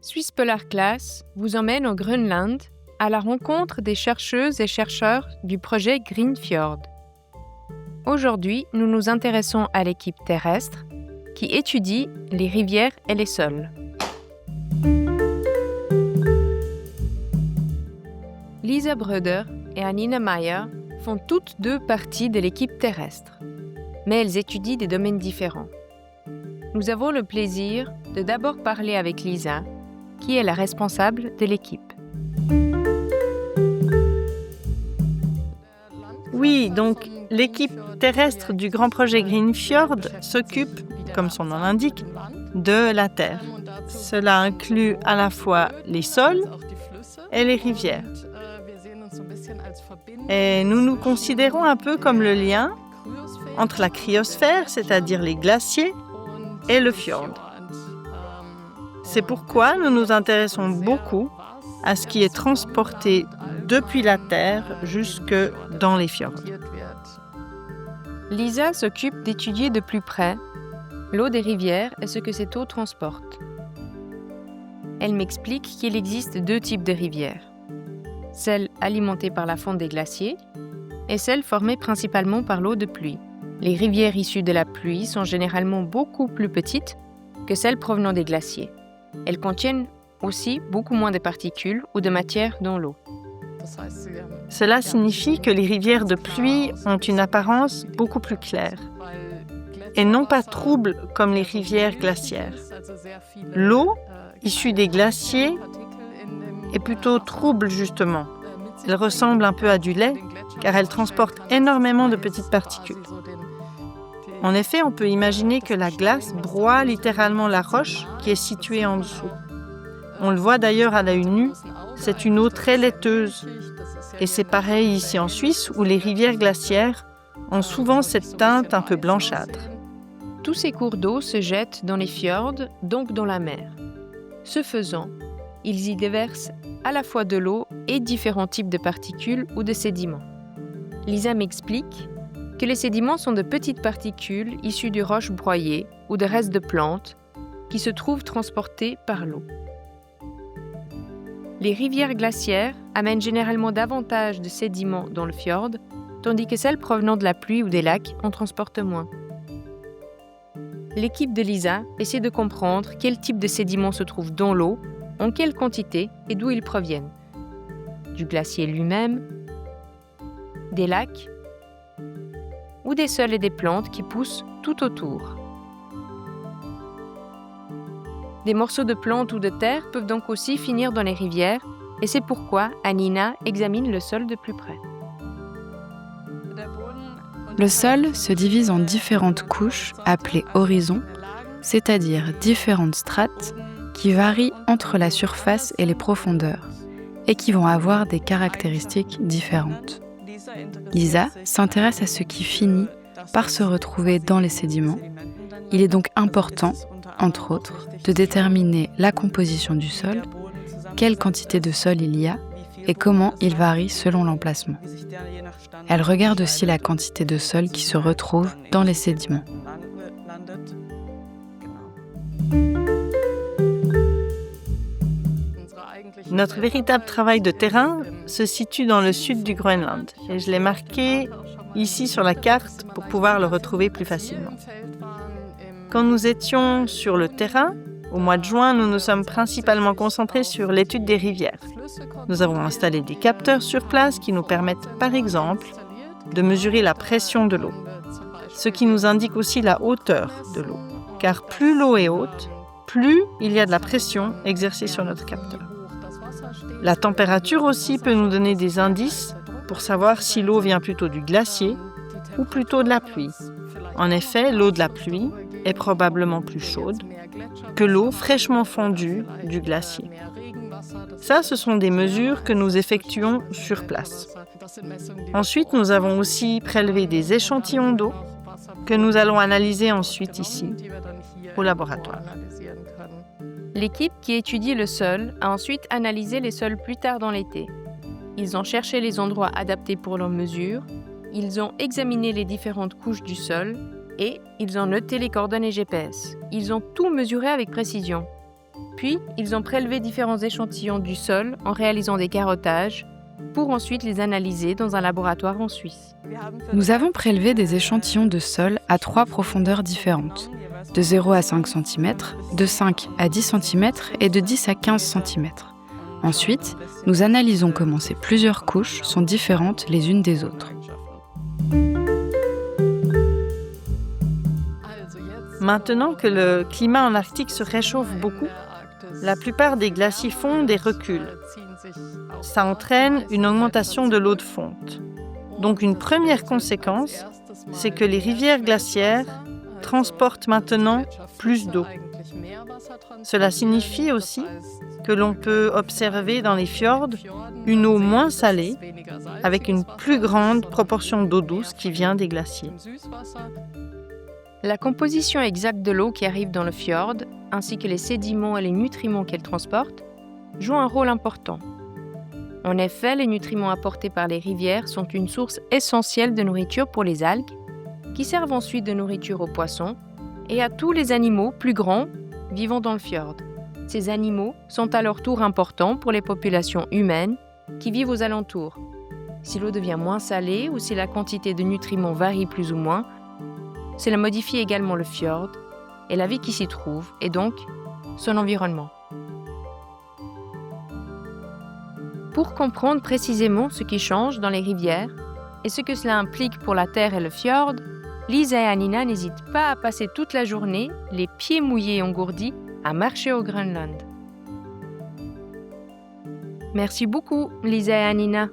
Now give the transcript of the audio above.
Swiss Polar Class vous emmène au Groenland à la rencontre des chercheuses et chercheurs du projet Green Fjord. Aujourd'hui, nous nous intéressons à l'équipe terrestre qui étudie les rivières et les sols. Lisa Bröder et Anina Meyer font toutes deux partie de l'équipe terrestre, mais elles étudient des domaines différents. Nous avons le plaisir de d'abord parler avec Lisa, qui est la responsable de l'équipe. Oui, donc l'équipe terrestre du grand projet Green Fjord s'occupe, comme son nom l'indique, de la terre. Cela inclut à la fois les sols et les rivières. Et nous nous considérons un peu comme le lien entre la cryosphère, c'est-à-dire les glaciers, et le fjord. C'est pourquoi nous nous intéressons beaucoup à ce qui est transporté depuis la terre jusque dans les fjords. Lisa s'occupe d'étudier de plus près l'eau des rivières et ce que cette eau transporte. Elle m'explique qu'il existe deux types de rivières, celles alimentées par la fonte des glaciers et celles formées principalement par l'eau de pluie. Les rivières issues de la pluie sont généralement beaucoup plus petites que celles provenant des glaciers. Elles contiennent aussi beaucoup moins de particules ou de matière dans l'eau. Cela signifie que les rivières de pluie ont une apparence beaucoup plus claire et non pas trouble comme les rivières glaciaires. L'eau issue des glaciers est plutôt trouble justement. Elle ressemble un peu à du lait car elle transporte énormément de petites particules. En effet, on peut imaginer que la glace broie littéralement la roche qui est située en dessous. On le voit d'ailleurs à l'œil nu, c'est une eau très laiteuse. Et c'est pareil ici en Suisse où les rivières glaciaires ont souvent cette teinte un peu blanchâtre. Tous ces cours d'eau se jettent dans les fjords, donc dans la mer. Ce faisant, ils y déversent à la fois de l'eau et différents types de particules ou de sédiments. Lisa m'explique que les sédiments sont de petites particules issues de roches broyées ou de restes de plantes qui se trouvent transportées par l'eau. Les rivières glaciaires amènent généralement davantage de sédiments dans le fjord, tandis que celles provenant de la pluie ou des lacs en transportent moins. L'équipe de Lisa essaie de comprendre quel type de sédiments se trouve dans l'eau, en quelle quantité et d'où ils proviennent. Du glacier lui-même, des lacs ou des sols et des plantes qui poussent tout autour. Des morceaux de plantes ou de terre peuvent donc aussi finir dans les rivières et c'est pourquoi Anina examine le sol de plus près. Le sol se divise en différentes couches appelées horizons, c'est-à-dire différentes strates qui varient entre la surface et les profondeurs et qui vont avoir des caractéristiques différentes. Lisa s'intéresse à ce qui finit par se retrouver dans les sédiments. Il est donc important, entre autres, de déterminer la composition du sol, quelle quantité de sol il y a et comment il varie selon l'emplacement. Elle regarde aussi la quantité de sol qui se retrouve dans les sédiments. Notre véritable travail de terrain se situe dans le sud du Groenland et je l'ai marqué ici sur la carte pour pouvoir le retrouver plus facilement. Quand nous étions sur le terrain, au mois de juin, nous nous sommes principalement concentrés sur l'étude des rivières. Nous avons installé des capteurs sur place qui nous permettent, par exemple, de mesurer la pression de l'eau, ce qui nous indique aussi la hauteur de l'eau, car plus l'eau est haute, plus il y a de la pression exercée sur notre capteur. La température aussi peut nous donner des indices pour savoir si l'eau vient plutôt du glacier ou plutôt de la pluie. En effet, l'eau de la pluie est probablement plus chaude que l'eau fraîchement fondue du glacier. Ça, ce sont des mesures que nous effectuons sur place. Ensuite, nous avons aussi prélevé des échantillons d'eau que nous allons analyser ensuite ici, au laboratoire. L'équipe qui étudie le sol a ensuite analysé les sols plus tard dans l'été. Ils ont cherché les endroits adaptés pour leurs mesures, ils ont examiné les différentes couches du sol et ils ont noté les coordonnées GPS. Ils ont tout mesuré avec précision. Puis, ils ont prélevé différents échantillons du sol en réalisant des carottages pour ensuite les analyser dans un laboratoire en Suisse. Nous avons prélevé des échantillons de sol à 3 profondeurs différentes, de 0 à 5 cm, de 5 à 10 cm et de 10 à 15 cm. Ensuite, nous analysons comment ces plusieurs couches sont différentes les unes des autres. Maintenant que le climat en Arctique se réchauffe beaucoup, la plupart des glaciers fondent et reculent. Ça entraîne une augmentation de l'eau de fonte. Donc une première conséquence, c'est que les rivières glaciaires transportent maintenant plus d'eau. Cela signifie aussi que l'on peut observer dans les fjords une eau moins salée, avec une plus grande proportion d'eau douce qui vient des glaciers. La composition exacte de l'eau qui arrive dans le fjord, ainsi que les sédiments et les nutriments qu'elle transporte, joue un rôle important. En effet, les nutriments apportés par les rivières sont une source essentielle de nourriture pour les algues, qui servent ensuite de nourriture aux poissons et à tous les animaux plus grands vivant dans le fjord. Ces animaux sont à leur tour importants pour les populations humaines qui vivent aux alentours. Si l'eau devient moins salée ou si la quantité de nutriments varie plus ou moins, cela modifie également le fjord et la vie qui s'y trouve, et donc son environnement. Pour comprendre précisément ce qui change dans les rivières et ce que cela implique pour la terre et le fjord, Lisa et Anina n'hésitent pas à passer toute la journée, les pieds mouillés et engourdis, à marcher au Groenland. Merci beaucoup, Lisa et Anina.